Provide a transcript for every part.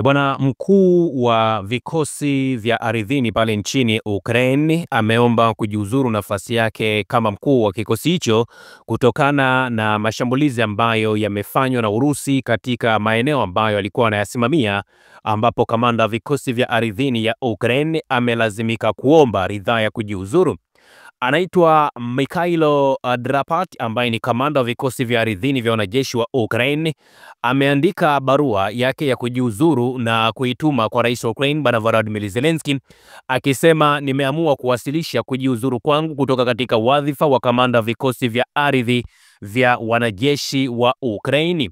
Bwana mkuu wa vikosi vya ardhini pale nchini Ukraine ameomba kujiuzuru nafasi yake kama mkuu wa kikosi hicho kutokana na mashambulizi ambayo yamefanywa na Urusi katika maeneo ambayo alikuwa anayasimamia, ambapo kamanda wa vikosi vya ardhini ya Ukraine amelazimika kuomba ridhaa ya kujiuzuru. Anaitwa Mikhailo Drapat ambaye ni kamanda wa vikosi vya ardhini vya wanajeshi wa Ukraine. Ameandika barua yake ya kujiuzuru na kuituma kwa rais wa Ukraine Bwana Volodymyr Zelensky akisema, nimeamua kuwasilisha kujiuzuru kwangu kutoka katika wadhifa wa kamanda wa vikosi vya ardhi vya wanajeshi wa Ukraine.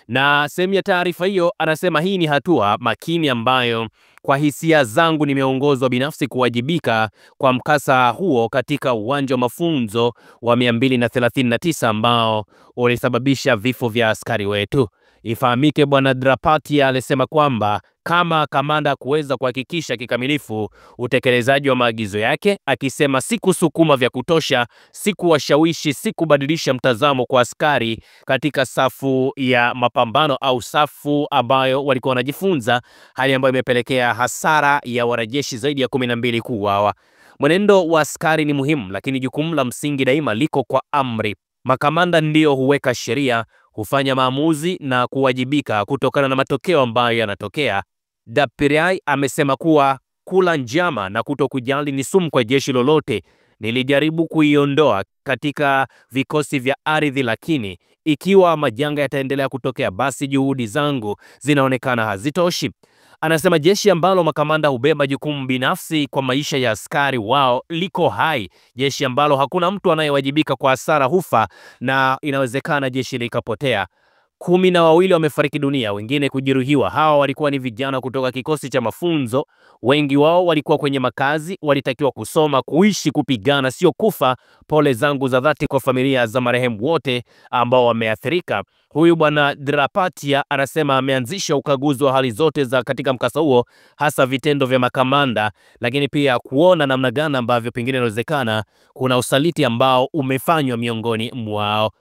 Na sehemu ya taarifa hiyo anasema hii ni hatua makini ambayo kwa hisia zangu nimeongozwa binafsi kuwajibika kwa mkasa huo katika uwanja wa mafunzo wa 239 ambao ulisababisha vifo vya askari wetu. Ifahamike Bwana Drapati alisema kwamba kama kamanda kuweza kuhakikisha kikamilifu utekelezaji wa maagizo yake, akisema sikusukuma vya kutosha, sikuwashawishi, sikubadilisha mtazamo kwa askari katika safu ya mapambano au safu ambayo walikuwa wanajifunza, hali ambayo imepelekea hasara ya wanajeshi zaidi ya 12 kuuawa. Mwenendo wa askari ni muhimu, lakini jukumu la msingi daima liko kwa amri. Makamanda ndio huweka sheria, hufanya maamuzi na kuwajibika kutokana na matokeo ambayo yanatokea. Dapirai amesema kuwa kula njama na kutokujali ni sumu kwa jeshi lolote. Nilijaribu kuiondoa katika vikosi vya ardhi, lakini ikiwa majanga yataendelea kutokea, basi juhudi zangu zinaonekana hazitoshi. Anasema jeshi ambalo makamanda hubeba jukumu binafsi kwa maisha ya askari wao liko hai. Jeshi ambalo hakuna mtu anayewajibika kwa hasara hufa, na inawezekana jeshi likapotea. 12 wamefariki dunia, wengine kujeruhiwa. Hawa walikuwa ni vijana kutoka kikosi cha mafunzo. Wengi wao walikuwa kwenye makazi, walitakiwa kusoma, kuishi, kupigana, sio kufa. Pole zangu za dhati kwa familia za marehemu wote ambao wameathirika. Huyu Bwana Drapatia anasema ameanzisha ukaguzi wa hali zote za katika mkasa huo, hasa vitendo vya makamanda, lakini pia kuona namna gani ambavyo pengine inawezekana kuna usaliti ambao umefanywa miongoni mwao.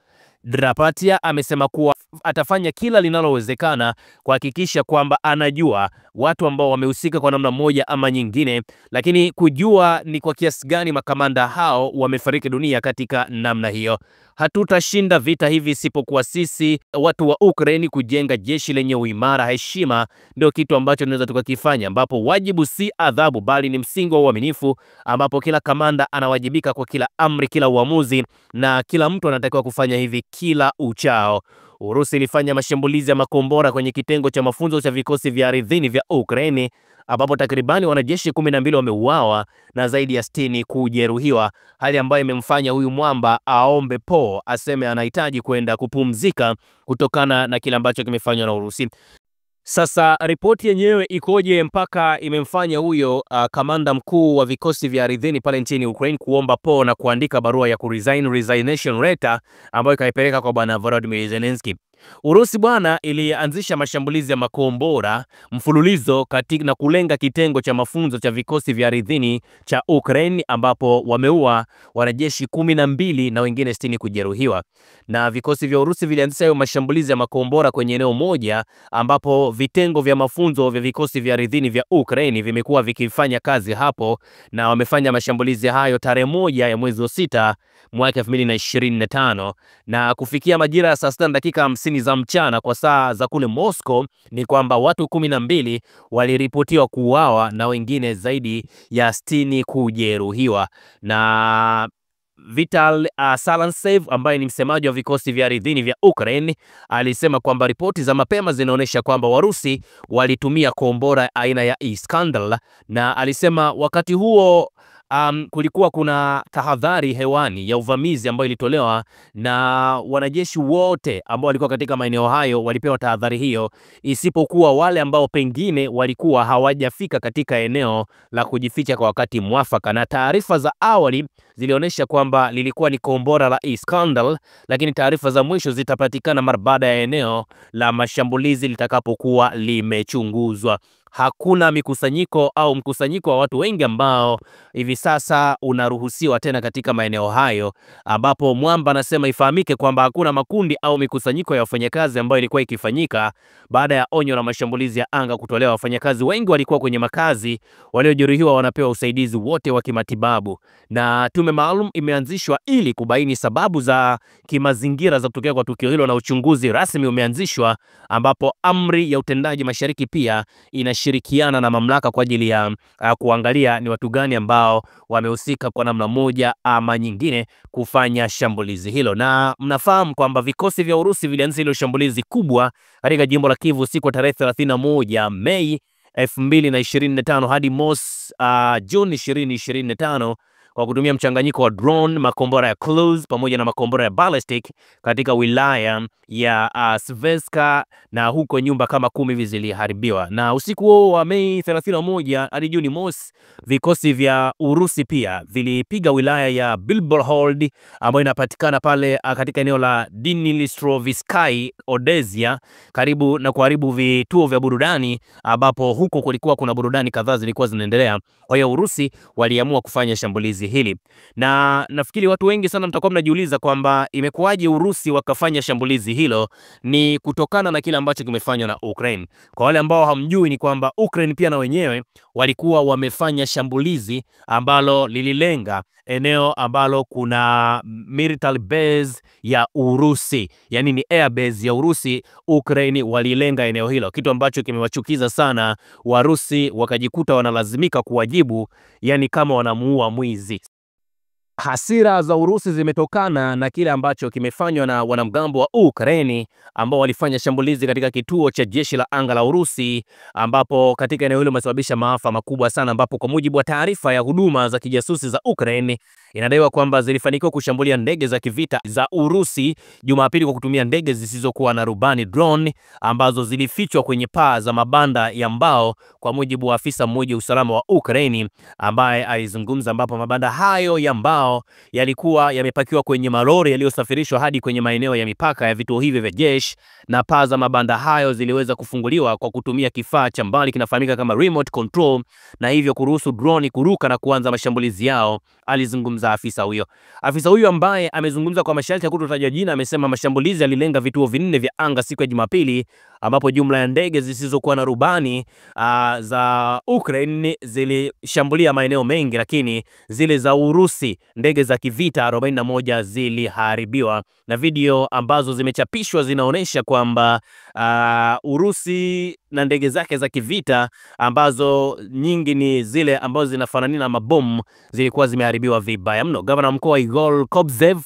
Drapatia amesema kuwa atafanya kila linalowezekana kuhakikisha kwamba anajua watu ambao wamehusika kwa namna moja ama nyingine, lakini kujua ni kwa kiasi gani makamanda hao wamefariki dunia katika namna hiyo. Hatutashinda vita hivi isipokuwa sisi watu wa Ukraine kujenga jeshi lenye uimara. Heshima ndio kitu ambacho tunaweza tukakifanya, ambapo wajibu si adhabu bali ni msingi wa uaminifu, ambapo kila kamanda anawajibika kwa kila amri, kila uamuzi, na kila mtu anatakiwa kufanya hivi kila uchao. Urusi ilifanya mashambulizi ya makombora kwenye kitengo cha mafunzo cha vikosi vya ardhini vya Ukraine, ambapo takribani wanajeshi 12 wameuawa na zaidi ya 60 kujeruhiwa, hali ambayo imemfanya huyu mwamba aombe aseme anahitaji kwenda kupumzika kutokana na kile ambacho kimefanywa na Urusi. Sasa ripoti yenyewe ikoje mpaka imemfanya huyo kamanda mkuu wa vikosi vya ardhini pale nchini Ukraine kuomba na kuandika barua ya resignation letter ambayo ikaipeleka kwa Bwana Volodymyr Zelensky? Urusi bwana ilianzisha mashambulizi ya makombora mfululizo na kulenga kitengo cha mafunzo cha vikosi vya ardhini cha Ukraine, ambapo wameua wanajeshi 12 na wengine 60 kujeruhiwa. Na vikosi vya Urusi vilianzisha hayo mashambulizi ya makombora kwenye eneo moja, ambapo vitengo vya mafunzo vya vikosi vya ardhini vya Ukraine vimekuwa vikifanya kazi hapo, na wamefanya mashambulizi hayo tarehe 1 ya mwezi wa 6 mwaka 2025, na kufikia majira ya saa 6 dakika 50 za mchana kwa saa za kule Moscow ni kwamba watu 12 waliripotiwa kuuawa na wengine zaidi ya 60 kujeruhiwa. Na Vital Salantsev ambaye ni msemaji wa vikosi vya ardhini vya Ukraine alisema kwamba ripoti za mapema zinaonyesha kwamba Warusi walitumia kombora aina ya Iskander, na alisema wakati huo kulikuwa kuna tahadhari hewani ya uvamizi ambayo ilitolewa na wanajeshi wote ambao walikuwa katika maeneo hayo walipewa tahadhari hiyo, isipokuwa wale ambao pengine walikuwa hawajafika katika eneo la kujificha kwa wakati mwafaka. Na taarifa za awali zilionyesha kwamba lilikuwa ni kombora la Iskander, lakini taarifa za mwisho zitapatikana mara baada ya eneo la mashambulizi litakapokuwa limechunguzwa. hakuna mikusanyiko au mkusanyiko wa watu wengi ambao hivi sasa unaruhusiwa tena katika maeneo hayo, ambapo Mwamba anasema ifahamike kwamba hakuna makundi au mikusanyiko ya wafanyakazi ambayo ilikuwa ikifanyika baada ya onyo la mashambulizi ya anga kutolewa. Wafanyakazi wengi walikuwa kwenye makazi, waliojeruhiwa wanapewa usaidizi wote wa kimatibabu, na tume maalum imeanzishwa ili kubaini sababu za kimazingira za kutokea kwa tukio hilo, na uchunguzi rasmi umeanzishwa ambapo amri ya utendaji mashariki pia inashirikiana na mamlaka kwa ajili ya kuangalia ni watu gani ambao wamehusika kwa namna moja ama nyingine kufanya shambulizi hilo. Na mnafahamu kwamba vikosi vya Urusi vilianza hilo shambulizi kubwa katika jimbo la Kivu siku ya tarehe 31 Mei 2025 hadi Juni 2025 kwa kutumia mchanganyiko wa drone, makombora ya cruise pamoja na makombora ya ballistic katika wilaya ya Svenska, na huko nyumba kama 10 hivi ziliharibiwa. Na usiku huo wa Mei 31 hadi Juni mosi, vikosi vya Urusi pia vilipiga wilaya ya Bilbohord ambayo inapatikana pale katika eneo la Dnilistrovskyi Odessa, karibu na kuharibu vituo vya burudani, ambapo huko kulikuwa kuna burudani kadhaa zilikuwa zinaendelea. Kwa hiyo Urusi waliamua kufanya shambulizi hili, na nafikiri watu wengi sana mtakuwa mnajiuliza kwamba imekuwaje Urusi wakafanya shambulizi hilo. Ni kutokana na kile ambacho kimefanywa na Ukraine. Kwa wale ambao hamjui, ni kwamba Ukraine pia na wenyewe walikuwa wamefanya shambulizi ambalo lililenga eneo ambalo kuna military base ya Urusi, yani ni air base ya Urusi. Ukraine walilenga eneo hilo, kitu ambacho kimewachukiza sana Warusi, wakajikuta wanalazimika kuwajibu yani kama wanamuua mwizi. Hasira za Urusi zimetokana na kile ambacho kimefanywa na wanamgambo wa Ukraine ambao walifanya shambulizi katika kituo cha jeshi la anga la Urusi, ambapo katika eneo hilo umesababisha maafa makubwa sana, ambapo kwa mujibu wa taarifa ya huduma za kijasusi za Ukraine inadaiwa kwamba zilifanikiwa kushambulia ndege za kivita za Urusi Jumapili kwa kutumia ndege zisizokuwa na rubani, drone, ambazo zilifichwa kwenye paa za mabanda ya mbao, kwa mujibu wa afisa mmoja usalama wa Ukraine ambaye alizungumza, ambapo mabanda hayo ya mbao yalikuwa yamepakiwa kwenye malori yaliyosafirishwa hadi kwenye maeneo ya mipaka ya vituo hivi vya jeshi, na paa za mabanda hayo ziliweza kufunguliwa kwa kutumia kifaa cha mbali kinafahamika kama remote control, na hivyo kuruhusu drone kuruka na kuanza mashambulizi yao, alizungumza afisa huyo. Afisa huyo ambaye amezungumza kwa masharti ya kutotajwa jina amesema mashambulizi yalilenga vituo 4 vya anga siku ya Jumapili, ambapo jumla ya ndege zisizokuwa na rubani za Ukraine zilishambulia maeneo mengi, lakini zile za Urusi, ndege za kivita 41 ziliharibiwa, na video ambazo zimechapishwa zinaonesha kwamba Urusi na ndege zake za kivita ambazo nyingi ni zile ambazo zinafanana na mabomu zilikuwa zimeharibiwa vibaya mno. Gavana mkuu Igor Kobzev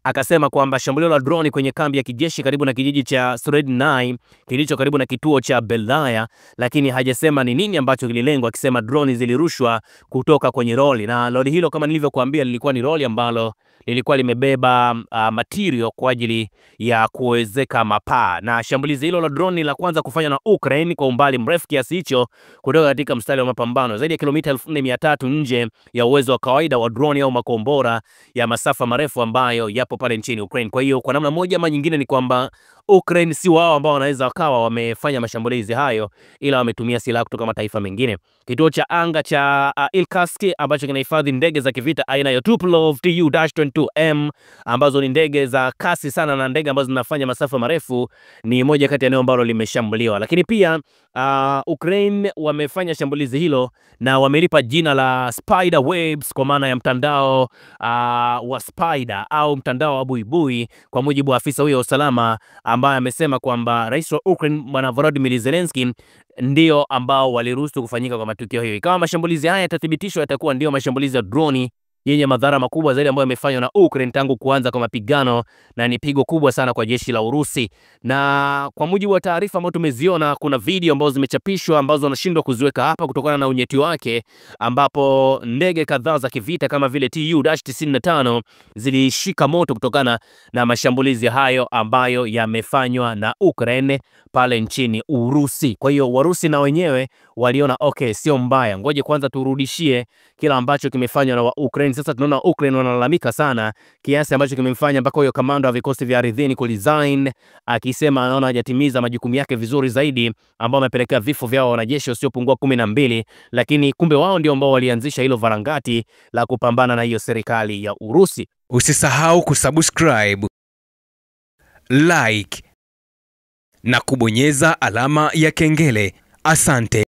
akasema kwamba shambulio la drone kwenye kambi ya kijeshi karibu na kijiji cha Srednaya kilicho karibu na kituo cha Belaya, lakini hajasema ni nini ambacho kililengwa, akisema drone zilirushwa kutoka kwenye lori, na lori hilo kama nilivyokuambia lilikuwa ni lori ambalo lilikuwa limebeba material kwa ajili ya kuwezeka mapaa. Na shambulizi hilo la drone la kwanza kufanywa na Ukraine kwa umbali mrefu kiasi hicho kutoka katika mstari wa mapambano zaidi ya kilomita 4300 nje ya uwezo wa kawaida wa drone au makombora ya masafa marefu ambayo yapo pale nchini Ukraine. Kwa hiyo kwa namna moja ama nyingine ni kwamba Ukraine si wao ambao wanaweza wakawa wamefanya mashambulizi hayo, ila wametumia silaha kutoka mataifa mengine. Kituo cha anga cha Irkutsk ambacho kinahifadhi ndege za kivita aina ya Tupolev Tu-22M ambazo ni ndege za kasi sana na ndege ambazo zinafanya masafa marefu, ni moja kati ya eneo ambalo limeshambuliwa. Lakini pia Ukraine wamefanya shambulizi hilo na wamelipa jina la Spider Webs, kwa maana ya mtandao wa Spider au mtandao wa buibui, kwa mujibu wa afisa huyo wa usalama ambaye amesema kwamba rais wa Ukraine Bwana Volodymyr Zelensky ndio ambao waliruhusu kufanyika kwa matukio hiyo. Kama mashambulizi haya yatathibitishwa, yatakuwa ndio mashambulizi ya droni yenye madhara makubwa zaidi ambayo yamefanywa na Ukraine tangu kuanza kwa mapigano, na ni pigo kubwa sana kwa jeshi la Urusi. Na kwa mujibu wa taarifa ambazo tumeziona, kuna video ambazo zimechapishwa ambazo wanashindwa kuziweka hapa kutokana na unyeti wake, ambapo ndege kadhaa za kivita kama vile Tu-95 zilishika moto kutokana na mashambulizi hayo ambayo yamefanywa na Ukraine pale nchini Urusi. Kwa hiyo Warusi na wenyewe waliona okay, sio mbaya, ngoje kwanza turudishie kila ambacho kimefanywa na wa Ukraine sasa tunaona Ukraine wanalalamika sana kiasi ambacho kimemfanya mpaka huyo kamanda wa vikosi vya ardhini kuresign, akisema anaona hajatimiza majukumu yake vizuri zaidi, ambao amepelekea vifo vyao wanajeshi wasiopungua 12, lakini kumbe wao ndio ambao walianzisha hilo varangati la kupambana na hiyo serikali ya Urusi. Usisahau kusubscribe, like na kubonyeza alama ya kengele. Asante.